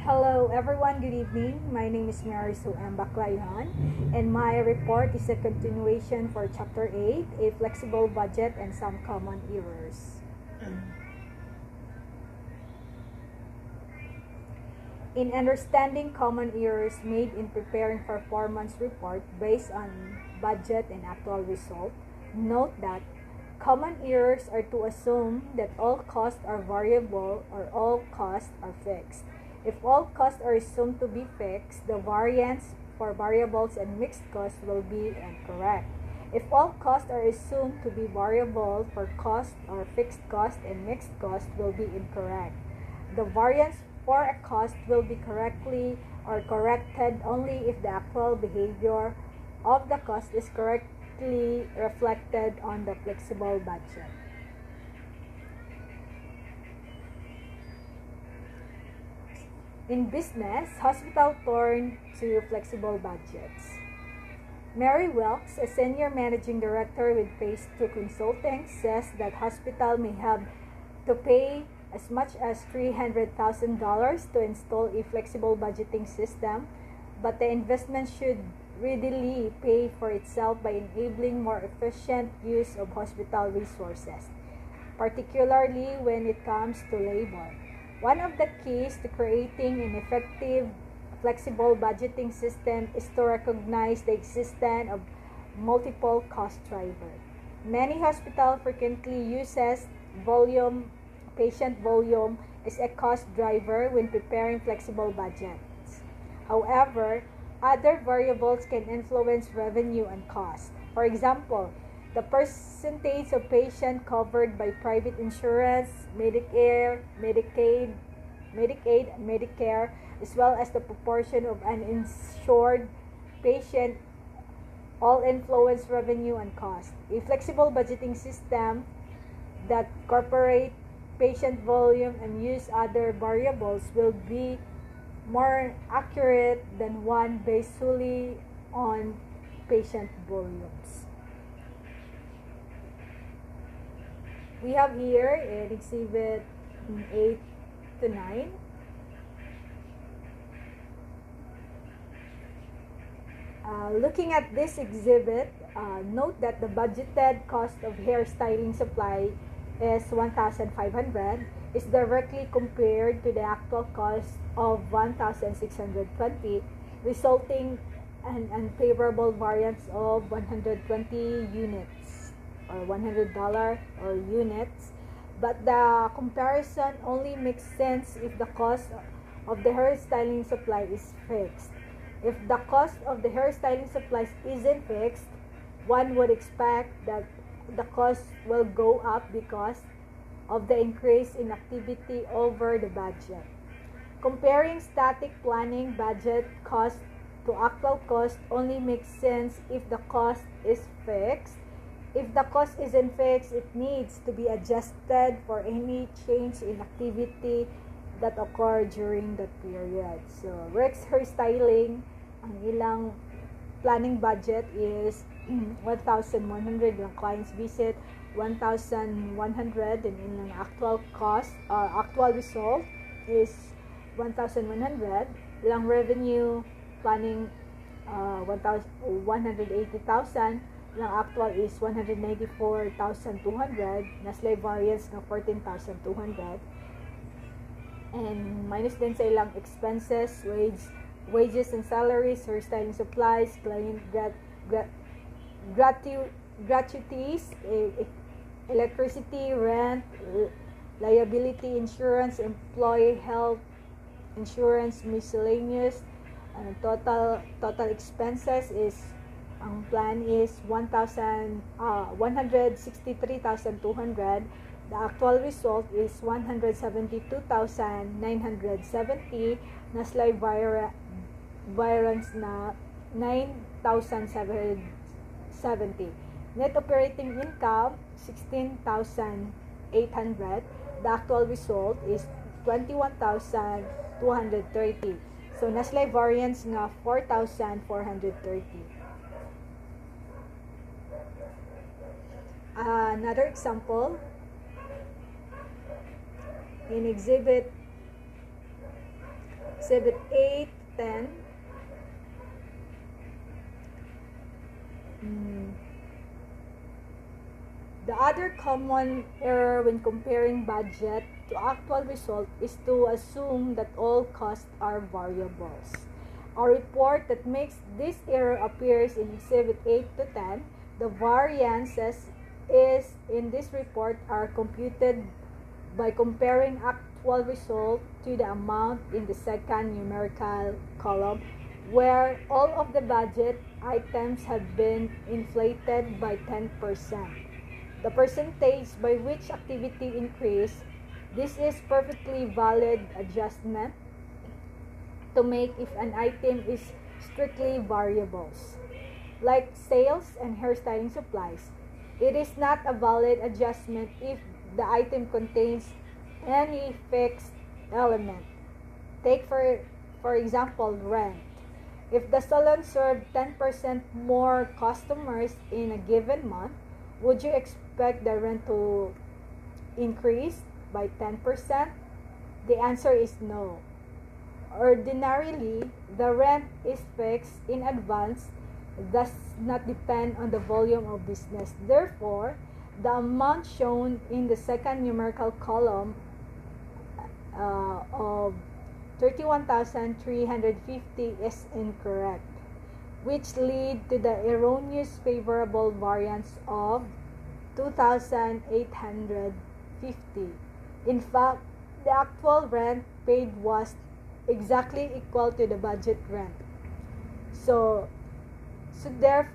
Hello everyone, good evening. My name is Mary M. Baclayan, and my report is a continuation for Chapter 8, a flexible budget and some common errors. In understanding common errors made in preparing performance report based on budget and actual result, note that common errors are to assume that all costs are variable or all costs are fixed. If all costs are assumed to be fixed, the variance for variables and mixed costs will be incorrect. If all costs are assumed to be variable for cost or fixed cost and mixed cost will be incorrect. The variance for a cost will be correctly or corrected only if the actual behavior of the cost is correctly reflected on the flexible budget. In business, hospital turn to flexible budgets. Mary Wilkes, a senior managing director with Phase 2 Consulting, says that hospital may have to pay as much as $300,000 to install a flexible budgeting system, but the investment should readily pay for itself by enabling more efficient use of hospital resources, particularly when it comes to labor. One of the keys to creating an effective, flexible budgeting system is to recognize the existence of multiple cost drivers. Many hospitals frequently uses patient volume as a cost driver when preparing flexible budgets. However, other variables can influence revenue and cost. For example, the percentage of patients covered by private insurance, Medicare, Medicaid, and Medicare, as well as the proportion of uninsured patients, all influence revenue and cost. A flexible budgeting system that incorporates patient volume and use other variables will be more accurate than one based solely on patient volumes. We have here in Exhibit 8 to 9. Looking at this exhibit, note that the budgeted cost of hairstyling supply is $1,500 is directly compared to the actual cost of $1,620, resulting in an unfavorable variance of 120 units or $100 or units. But the comparison only makes sense if the cost of the hairstyling supply is fixed. If the cost of the hairstyling supplies isn't fixed, one would expect that the cost will go up because of the increase in activity over the budget. Comparing static planning budget cost to actual cost only makes sense if the cost is fixed. If the cost isn't fixed, it needs to be adjusted for any change in activity that occurred during that period. So, Rex Hairstyling, ang ilang planning budget is 1,100 yung client's visit, 1,100 and in actual cost actual result is 1,100. Ilang revenue planning 180,000, ilang actual is 194,200, na slave variance ng 14,200. And minus din sa ilang expenses, wages and salaries, hairstyling supplies, client gratuities, electricity, rent, liability insurance, employee health insurance, miscellaneous. Total expenses is, ang plan is 163,200. The actual result is 172,970 na slight variance na 9,770. Net operating income 16,800. The actual result is 21,230. So na slight variance nga 4,430. Another example, in Exhibit Exhibit 8 to 10. The other common error when comparing budget to actual result is to assume that all costs are variables. A report that makes this error appears in Exhibit 8 to 10. The variances in this report are computed by comparing actual result to the amount in the second numerical column, where all of the budget items have been inflated by 10%. The percentage by which activity increased, this is perfectly valid adjustment to make if an item is strictly variables. Like sales and hairstyling supplies, it is not a valid adjustment if the item contains any fixed element. Take for example, rent. If the salon served 10% more customers in a given month, would you expect the rent to increase by 10%? The answer is no. Ordinarily, the rent is fixed in advance, does not depend on the volume of business. Therefore, the amount shown in the second numerical column of 31,350 is incorrect, which lead to the erroneous favorable variance of 2,850. In fact, the actual rent paid was exactly equal to the budget rent. So there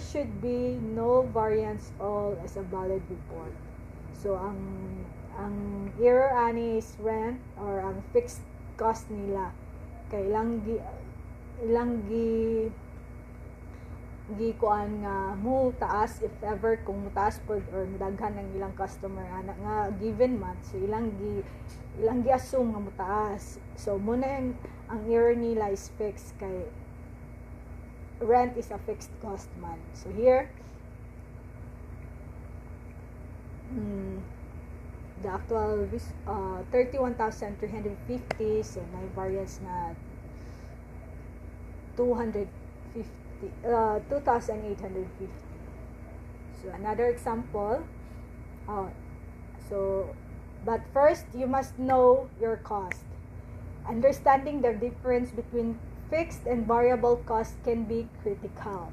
should be no variance all as a valid report. So ang error ani is rent or ang fixed cost nila kay ilang kuan nga mo taas if ever kung mutaas pod or daghan ng ilang customer ana nga given month, so ilang gi assume nga mutaas. So muna ang error nila is fixed kay rent is a fixed cost man. So here the actual 31,350, so may variance na 2,850. So another example. But first you must know your cost. Understanding the difference between fixed and variable costs can be critical.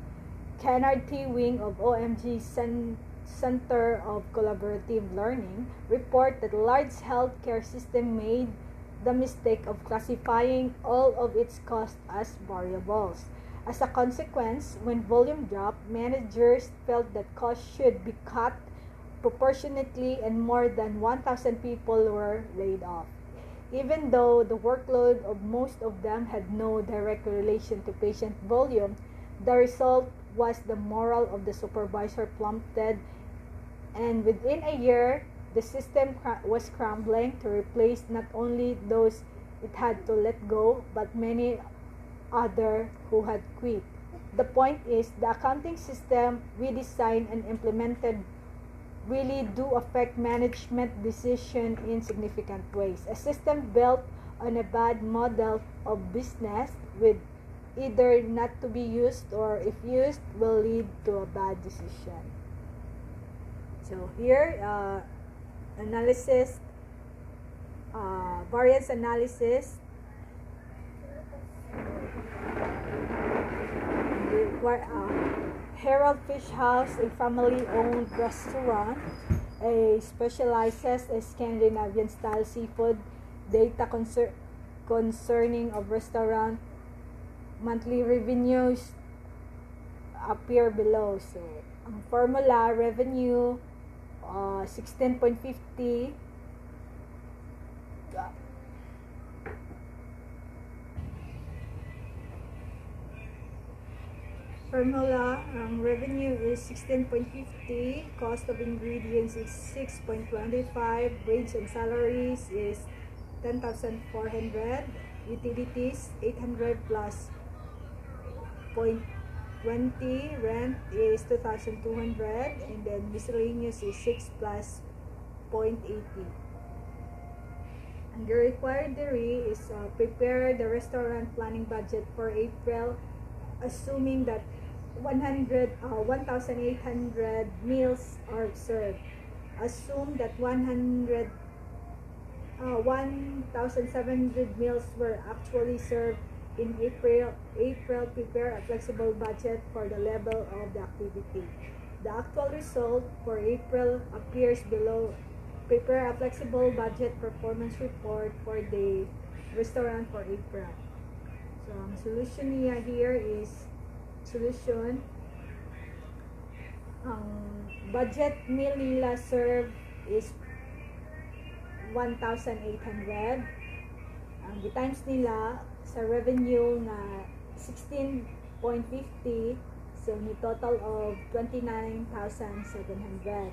Kennard T. Wing of OMG Center of Collaborative Learning report that large healthcare system made the mistake of classifying all of its costs as variables. As a consequence, when volume dropped, managers felt that costs should be cut proportionately and more than 1,000 people were laid off. Even though the workload of most of them had no direct relation to patient volume, the result was the morale of the supervisor plummeted, and within a year, the system was crumbling to replace not only those it had to let go, but many others who had quit. The point is, the accounting system we designed and implemented really do affect management decision in significant ways. A system built on a bad model of business with either not to be used or if used will lead to a bad decision. So here, analysis, variance analysis. Harold Fish House, a family-owned restaurant, specializes in Scandinavian-style seafood. Data concerning of restaurant monthly revenues appear below. So, ang formula, revenue, 16.50. Formula, revenue is 16.50, cost of ingredients is 6.25, wage and salaries is 10,400, utilities 800 plus 0.20, rent is 2,200, and then miscellaneous is 6 plus 0.80. The required dairy is prepare the restaurant planning budget for April, assuming that 1,800 meals are served. Assume that 1,700 meals were actually served in April. Prepare a flexible budget for the level of the activity. The actual result for April appears below. Prepare a flexible budget performance report for the restaurant for April. So, ang solution niya here is ang budget meal nila serve is 1,800. Ang times nila sa revenue na 16.50, so ni total of 29,700.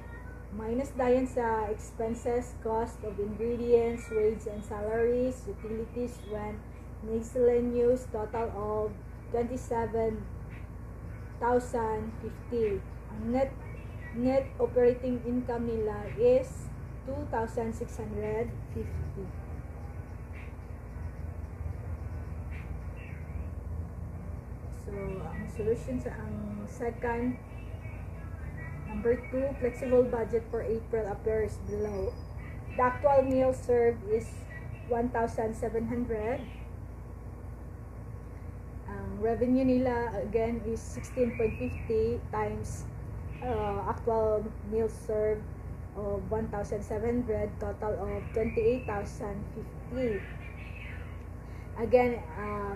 Minus dayon sa expenses, cost of ingredients, wage and salaries, utilities, rent, miscellaneous, total of 27,050. Ang net operating income nila is 2,650. So, ang solution sa ang second, number 2, flexible budget for April appears below. The actual meal served is 1,700. Ang revenue nila again is 16.50 times actual meal served of 1,700, total of 28,050. Again,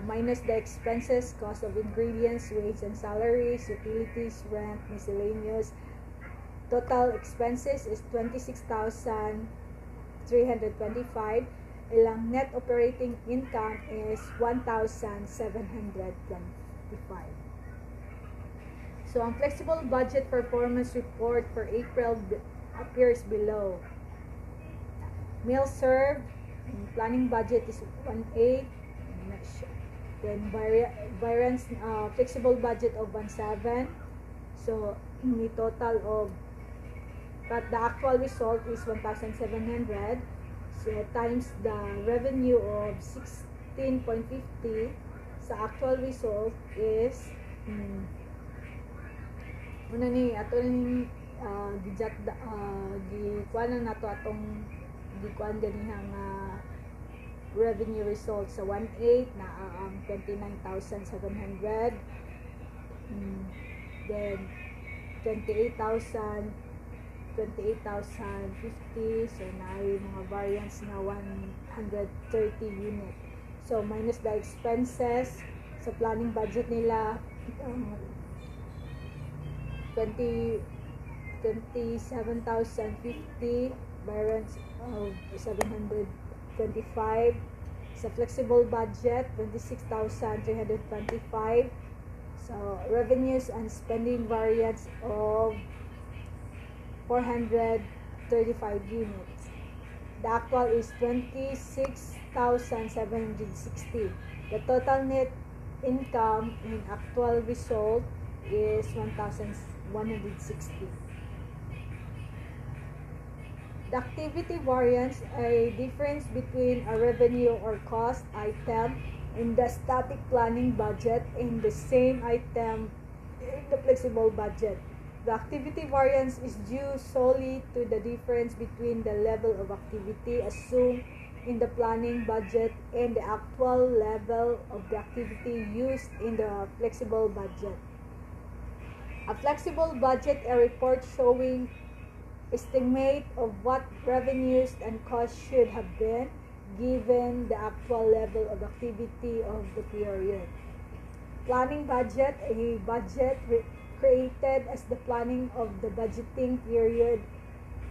minus the expenses, cost of ingredients, wage and salaries, utilities, rent, miscellaneous. Total expenses is 26,325. Ilang net operating income is 1,725. So, ang flexible budget performance report for April appears below. Meal served, planning budget is 1,800. Then variance flexible budget of 1,700. So, the total of, but the actual result is 1,700. So, times the revenue of 16.50, sa actual result is una ni ato ni gikuan na to atong gikuan din nga revenue result sa 1,800 na ang 29,700, then 28,050, so na mga variance na 130 unit. So minus the expenses sa planning budget nila, 27,050, variance of 725. Sa flexible budget, 26,325. So revenues and spending variance of 435 units. The actual is 26,760. The total net income in actual result is 1,160. The activity variance, a difference between a revenue or cost item in the static planning budget and the same item in the flexible budget. The activity variance is due solely to the difference between the level of activity assumed in the planning budget and the actual level of the activity used in the flexible budget. A flexible budget, a report showing estimate of what revenues and costs should have been given the actual level of activity of the period. Planning budget, a budget created as the planning of the budgeting period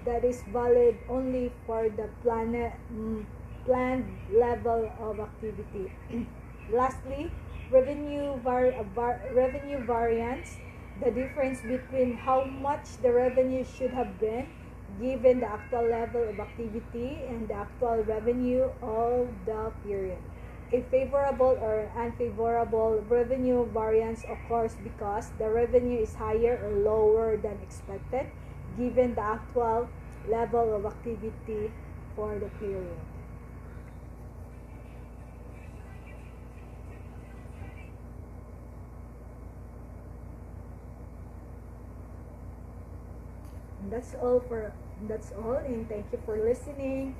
that is valid only for the planned level of activity. Lastly, revenue variance, the difference between how much the revenue should have been given the actual level of activity and the actual revenue of the period. A favorable or unfavorable revenue variance occurs because the revenue is higher or lower than expected given the actual level of activity for the period. That's all, and thank you for listening.